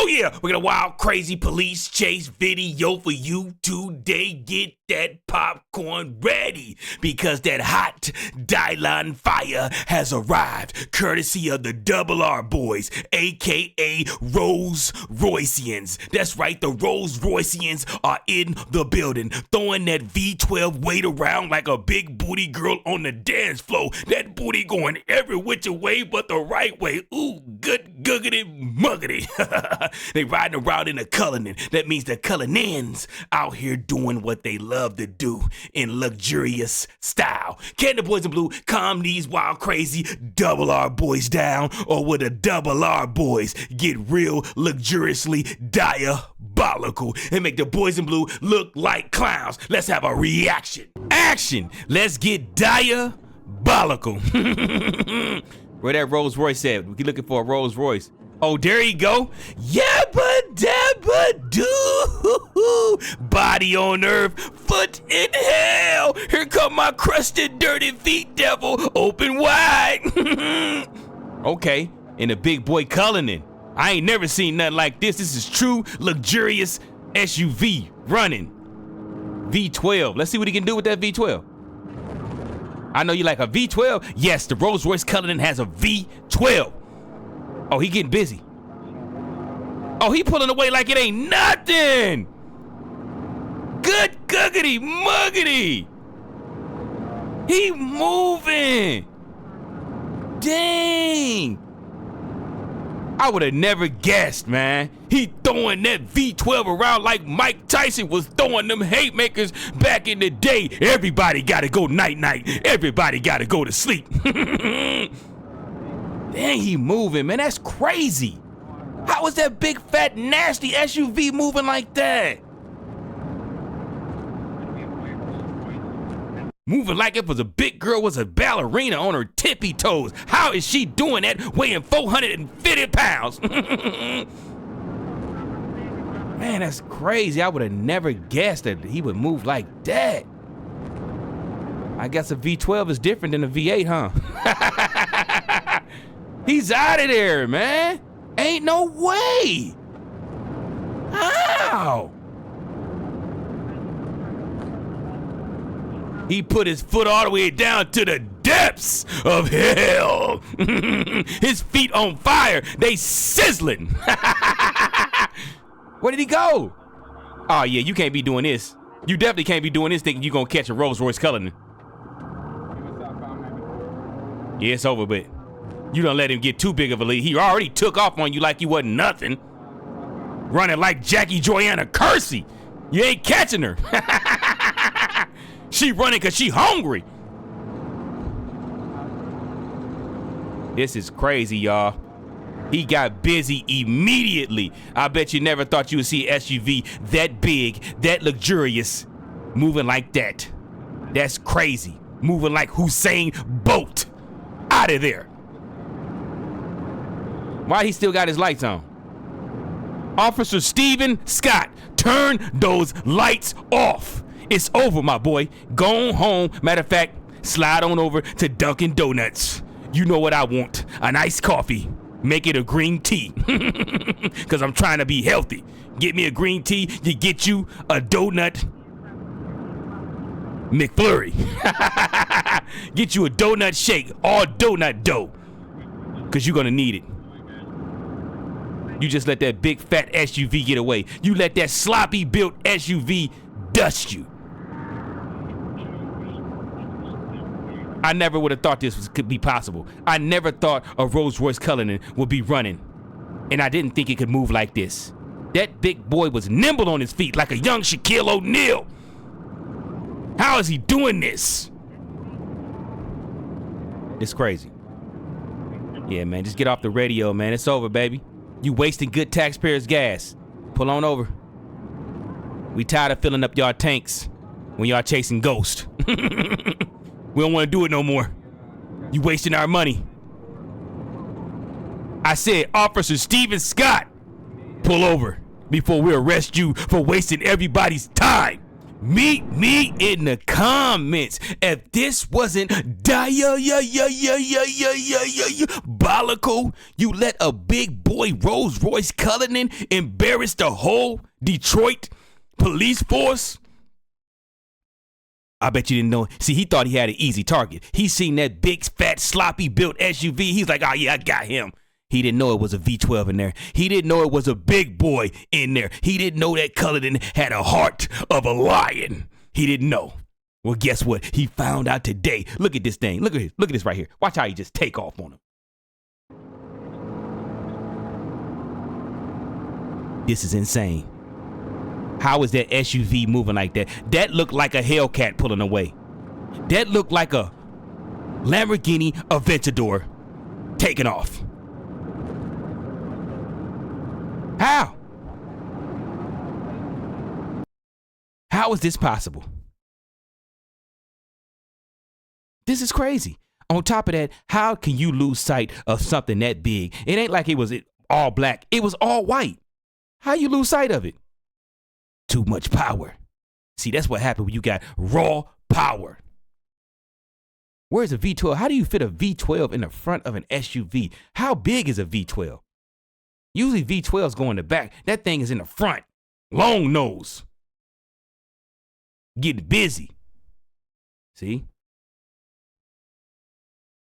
Oh yeah, we got a wild, crazy police chase video for you today. Get that popcorn ready because that hot Dylan fire has arrived, courtesy of the Double R Boys, aka Rolls Roycians. That's right, the Rolls Roycians are in the building, throwing that V12 weight around like a big booty girl on the dance floor. That booty going every which way but the right way. Ooh, good guggity muggity. They riding around in a Cullinan. That means the Cullinans out here doing what they love to do in luxurious style. Can the boys in blue calm these wild, crazy Double R Boys down, or will the Double R Boys get real luxuriously diabolical and make the boys in blue look like clowns? Let's have a reaction. Action! Let's get diabolical. Where that Rolls Royce at? We looking for a Rolls Royce. Oh, there you go. Yabba dabba doo. Body on earth, foot in hell. Here come my crusted, dirty feet, devil. Open wide. Okay, and the big boy Cullinan. I ain't never seen nothing like this. This is true luxurious SUV running. V12. Let's see what he can do with that V12. I know you like a V12. Yes, the Rolls Royce Cullinan has a V12. Oh, he getting busy. Oh, he pulling away like it ain't nothing. Good guggity muggity. He moving. Dang. I would have never guessed, man. He throwing that V12 around like Mike Tyson was throwing them haymakers back in the day. Everybody gotta go night-night. Everybody gotta go to sleep. Dang, he moving, man. That's crazy. How is that big, fat, nasty SUV moving like that? Moving like if a big girl was a ballerina on her tippy toes. How is she doing that weighing 450 pounds? Man, that's crazy. I would have never guessed that he would move like that. I guess a V12 is different than a V8, huh? He's out of there, man. Ain't no way. How? He put his foot all the way down to the depths of hell. His feet on fire. They sizzling. Where did he go? Oh, yeah, you can't be doing this. You definitely can't be doing this thinking you're going to catch a Rolls Royce Cullinan. Yeah, it's over, but you don't let him get too big of a lead. He already took off on you like you wasn't nothing. Running like Jackie Joanna Kersey. You ain't catching her. She running because she hungry. This is crazy, y'all. He got busy immediately. I bet you never thought you would see an SUV that big, that luxurious, moving like that. That's crazy. Moving like Usain Bolt. Out of there. Why he still got his lights on? Officer Stephen Scott, turn those lights off. It's over, my boy. Go home. Matter of fact, slide on over to Dunkin' Donuts. You know what I want. An iced coffee. Make it a green tea. Because I'm trying to be healthy. Get me a green tea. You get you a donut McFlurry. Get you a donut shake. All donut dough. Because you're going to need it. You just let that big fat SUV get away. You let that sloppy built SUV dust you. I never would have thought could be possible. I never thought a Rolls Royce Cullinan would be running. And I didn't think it could move like this. That big boy was nimble on his feet like a young Shaquille O'Neal. How is he doing this? It's crazy. Yeah, man, just get off the radio, man. It's over, baby. You wasting good taxpayers' gas. Pull on over. We tired of filling up y'all tanks when y'all chasing ghosts. We don't want to do it no more. You wasting our money. I said, Officer Stephen Scott, pull over before we arrest you for wasting everybody's time. Meet me in the comments if this wasn't diabolical. You let a big boy Rolls Royce Cullinan embarrass the whole Detroit police force. I bet you didn't know. See, he thought he had an easy target. He seen that big, fat, sloppy built SUV. He's like, oh yeah, I got him. He didn't know it was a V12 in there. He didn't know it was a big boy in there. He didn't know that Cullinan had a heart of a lion. He didn't know. Well, guess what? He found out today. Look at this thing. Look at this right here. Watch how he just take off on him. This is insane. How is that SUV moving like that? That looked like a Hellcat pulling away. That looked like a Lamborghini Aventador taking off. How? How is this possible? This is crazy. On top of that, how can you lose sight of something that big? It ain't like it was all black. It was all white. How you lose sight of it? Too much power. See, that's what happened when you got raw power. Where's a V12? How do you fit a V12 in the front of an SUV? How big is a V12? Usually V12s go in the back. That thing is in the front. Long nose. Getting busy. See?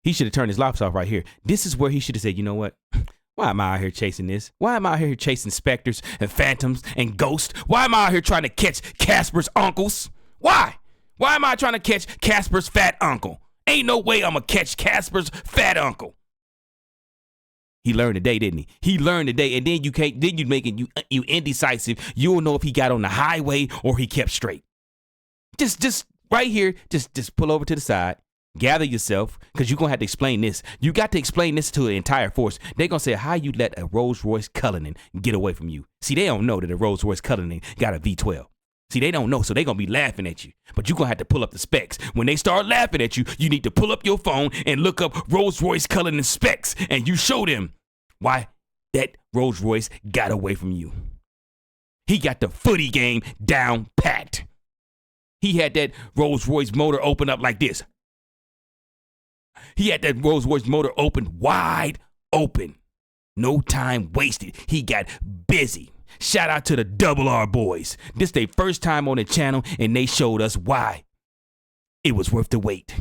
He should have turned his lights off right here. This is where he should have said, you know what? Why am I out here chasing this? Why am I out here chasing specters and phantoms and ghosts? Why am I out here trying to catch Casper's uncles? Why? Why am I trying to catch Casper's fat uncle? Ain't no way I'm going to catch Casper's fat uncle. He learned today, didn't he? He learned today, and then you make it you indecisive. You don't know if he got on the highway or he kept straight. Just right here, just pull over to the side. Gather yourself, because you're going to have to explain this. You got to explain this to the entire force. They're going to say, how you let a Rolls Royce Cullinan get away from you? See, they don't know that a Rolls Royce Cullinan got a V12. See, they don't know, so they're going to be laughing at you. But you're going to have to pull up the specs. When they start laughing at you, you need to pull up your phone and look up Rolls Royce Cullinan specs, and you show them why that Rolls Royce got away from you. He got the footy game down pat. He had that Rolls Royce motor open up like this. He had that Rolls Royce motor open, wide open. No time wasted. He got busy. Shout out to the Double R boys. This their first time on the channel, and they showed us why it was worth the wait.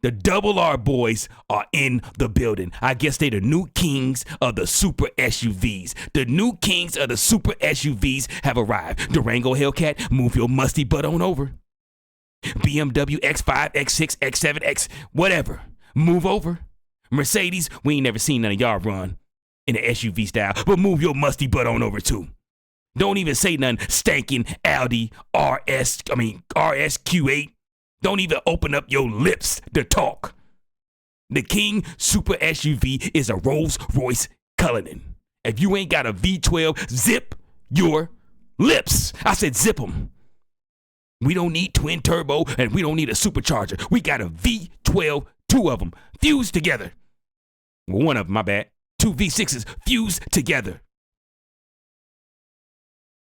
The Double R boys are in the building. I guess they the new kings of the super SUVs. The new kings of the super SUVs have arrived. Durango Hellcat, move your musty butt on over. BMW X5, X6, X7, X, whatever. Move over. Mercedes, we ain't never seen none of y'all run in the SUV style, but move your musty butt on over too. Don't even say nothing stankin' Audi RSQ8. Don't even open up your lips to talk. The King Super SUV is a Rolls Royce Cullinan. If you ain't got a V12, zip your lips. I said zip them. We don't need twin turbo and we don't need a supercharger. We got a V12, two of them fused together. Well, one of them, my bad. Two V6s fused together.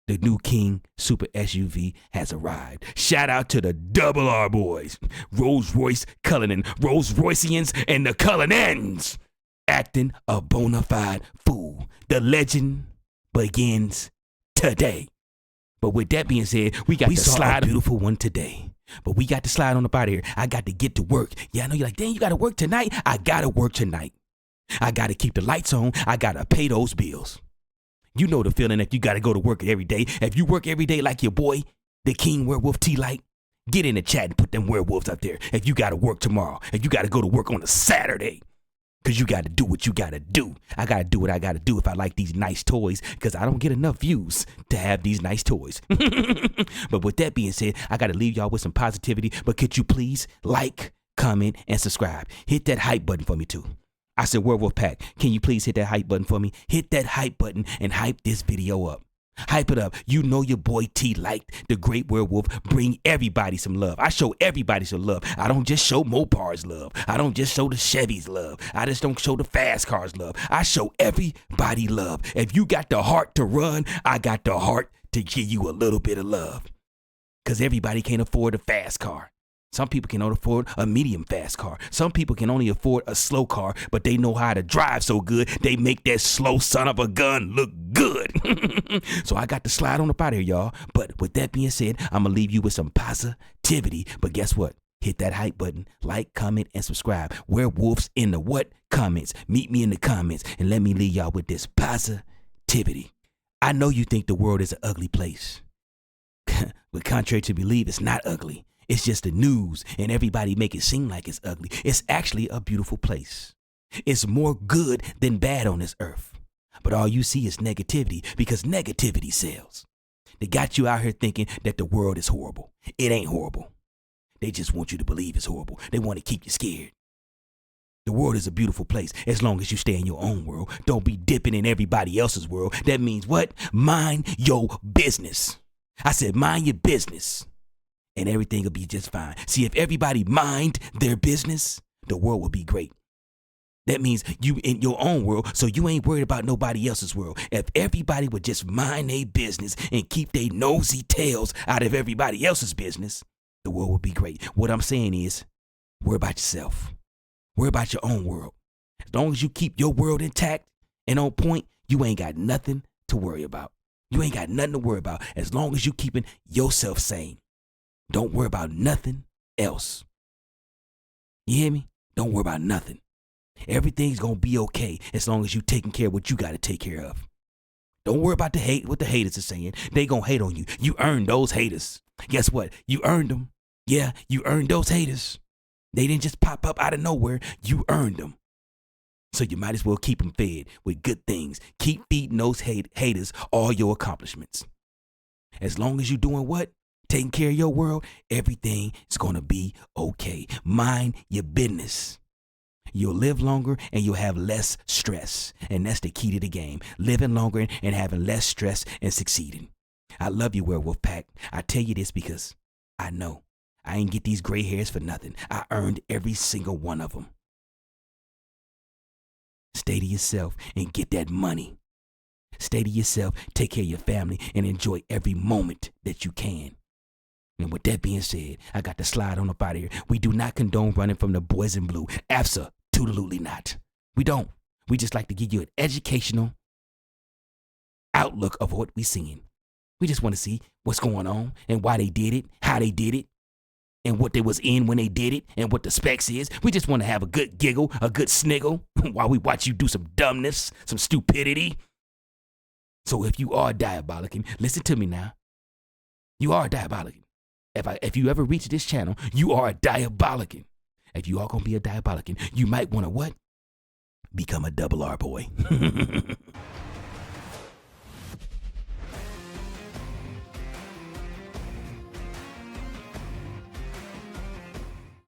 The new King Super SUV has arrived. Shout out to the Double R boys. Rolls Royce Cullinan, Rolls Roycians, and the Cullinans. Acting a bona fide fool. The legend begins today. But with that being said, we got to slide a beautiful one today. But we got to slide on up out of here. I got to get to work. Yeah, I know you're like, dang, you got to work tonight? I got to work tonight. I got to keep the lights on. I got to pay those bills. You know the feeling if you got to go to work every day. If you work every day like your boy, the King Werewolf Tlites, get in the chat and put them werewolves up there. If you got to work tomorrow, if you got to go to work on a Saturday, because you got to do what you got to do. I got to do what I got to do if I like these nice toys, because I don't get enough views to have these nice toys. But with that being said, I got to leave y'all with some positivity. But could you please like, comment, and subscribe? Hit that hype button for me too. I said, Werewolf Pack, can you please hit that hype button for me? Hit that hype button and hype this video up. Hype it up. You know your boy Tlites, the great werewolf, bring everybody some love. I show everybody some love. I don't just show Mopars love. I don't just show the Chevys love. I just don't show the fast cars love. I show everybody love. If you got the heart to run, I got the heart to give you a little bit of love. Because everybody can't afford a fast car. Some people can only afford a medium fast car. Some people can only afford a slow car, but they know how to drive so good, they make that slow son of a gun look good. So I got to slide on up out of here, y'all. But with that being said, I'm going to leave you with some positivity. But guess what? Hit that hype button, like, comment, and subscribe. Werewolves in the what? Comments. Meet me in the comments and let me leave y'all with this positivity. I know you think the world is an ugly place. But contrary to belief, it's not ugly. It's just the news and everybody make it seem like it's ugly. It's actually a beautiful place. It's more good than bad on this earth. But all you see is negativity because negativity sells. They got you out here thinking that the world is horrible. It ain't horrible. They just want you to believe it's horrible. They want to keep you scared. The world is a beautiful place as long as you stay in your own world. Don't be dipping in everybody else's world. That means what? Mind your business. I said mind your business. And everything will be just fine. See, if everybody mind their business, the world will be great. That means you in your own world, so you ain't worried about nobody else's world. If everybody would just mind their business and keep their nosy tails out of everybody else's business, the world would be great. What I'm saying is, worry about yourself. Worry about your own world. As long as you keep your world intact and on point, you ain't got nothing to worry about. You ain't got nothing to worry about as long as you keeping yourself sane. Don't worry about nothing else. You hear me? Don't worry about nothing. Everything's going to be okay as long as you taking care of what you got to take care of. Don't worry about what the haters are saying. They going to hate on you. You earned those haters. Guess what? You earned them. Yeah, you earned those haters. They didn't just pop up out of nowhere. You earned them. So you might as well keep them fed with good things. Keep feeding those haters all your accomplishments. As long as you're doing what? Taking care of your world, everything is going to be okay. Mind your business. You'll live longer and you'll have less stress. And that's the key to the game. Living longer and having less stress and succeeding. I love you, Werewolf Pack. I tell you this because I know I ain't get these gray hairs for nothing. I earned every single one of them. Stay to yourself and get that money. Stay to yourself, take care of your family, and enjoy every moment that you can. And with that being said, I got to slide on up out of here. We do not condone running from the boys in blue. Absolutely not. We don't. We just like to give you an educational outlook of what we're seeing. We just want to see what's going on and why they did it, how they did it, and what they was in when they did it, and what the specs is. We just want to have a good giggle, a good sniggle while we watch you do some dumbness, some stupidity. So if you are diabolical, listen to me now. You are diabolical. If you ever reach this channel, you are a diabolical. If you are going to be a diabolical, you might want to what? Become a double R boy.